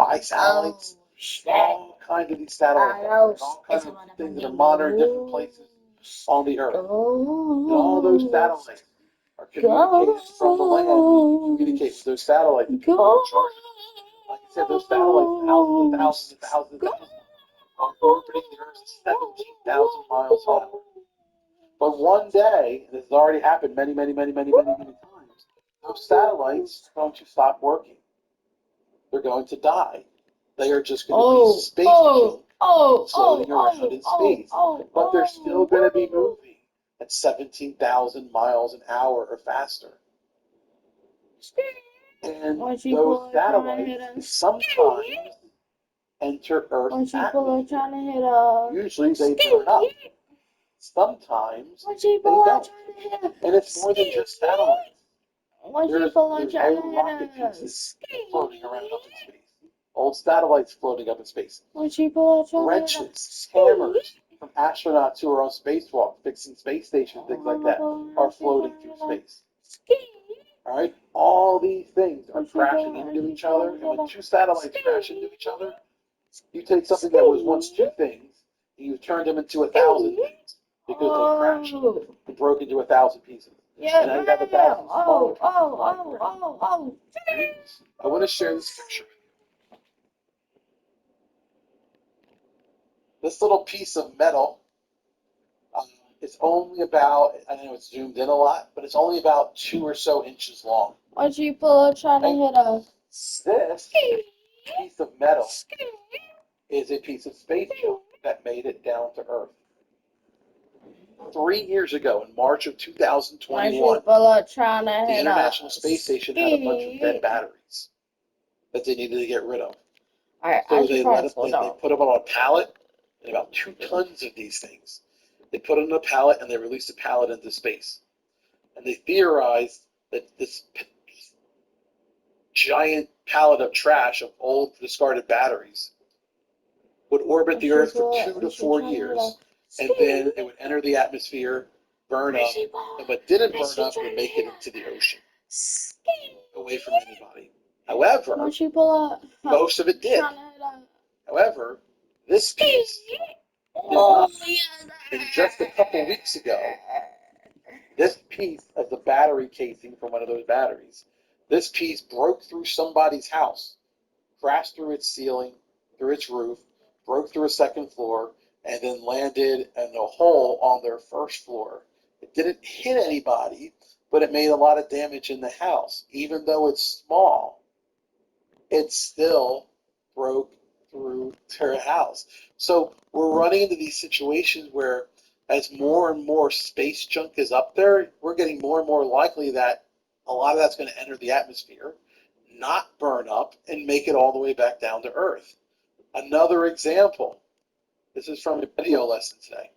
spy satellites, shit. all kinds of these satellites, and all kinds of things that are monitoring different places on the Earth. And all those satellites are communicating from the land. You communicate with those satellites. And people are charged. Like I said, those satellites, thousands and thousands and thousands and thousands, are orbiting the Earth 17,000 miles high. But one day, and this has already happened many times, those satellites are going to stop working. They're going to die. They are just going to be space junk floating around in space. But they're still going to be moving at 17,000 miles an hour or faster. And those satellites sometimes enter Earth's atmosphere. Usually they burn up. Sometimes they don't. And it's more than just satellites. There's old rocket pieces floating around up in space. Old satellites floating up in space. Wrenches, hammers from astronauts who are on spacewalk, fixing space stations, things like that, are floating through space. All right? All these things are crashing into each other, and when two satellites crash into each other, you take something that was once two things, and you've turned them into 1,000 things because they crashed and broke into 1,000 pieces. Yeah, and I got 1,000 smaller pieces. I want to share this picture. This little piece of metal, it's only about, I know it's zoomed in a lot, but it's only about 2 or so inches long. Why'd you pull trying to hit us? This piece of metal is a piece of space junk that made it down to Earth. 3 years ago, in March of 2021, the International Space Station had a bunch of dead batteries that they needed to get rid of. So they put them on a pallet, and about 2 tons of these things. They put it on a pallet, and they released a pallet into space. And they theorized that this giant pallet of trash of old discarded batteries would orbit the Earth for 2 to 4 years, and then it would enter the atmosphere, burn up, and what didn't burn up would make it into the ocean, away from anybody. However, most of it did. However, this piece did not. And just a couple weeks ago, this piece of the battery casing from one of those batteries, this piece broke through somebody's house, crashed through its ceiling, through its roof, broke through a second floor, and then landed in a hole on their first floor. It didn't hit anybody, but it made a lot of damage in the house. Even though it's small, it still broke through their house. So we're running into these situations where as more and more space junk is up there, we're getting more and more likely that a lot of that's going to enter the atmosphere, not burn up, and make it all the way back down to Earth. Another example, this is from a video lesson today,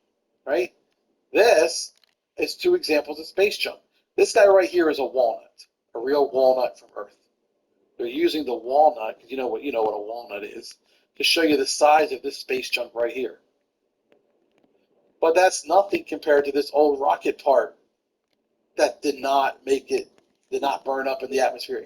right? This is 2 examples of space junk. This guy right here is a walnut, a real walnut from Earth. They're using the walnut, because you know what a walnut is, to show you the size of this space junk right here. But that's nothing compared to this old rocket part that did not burn up in the atmosphere.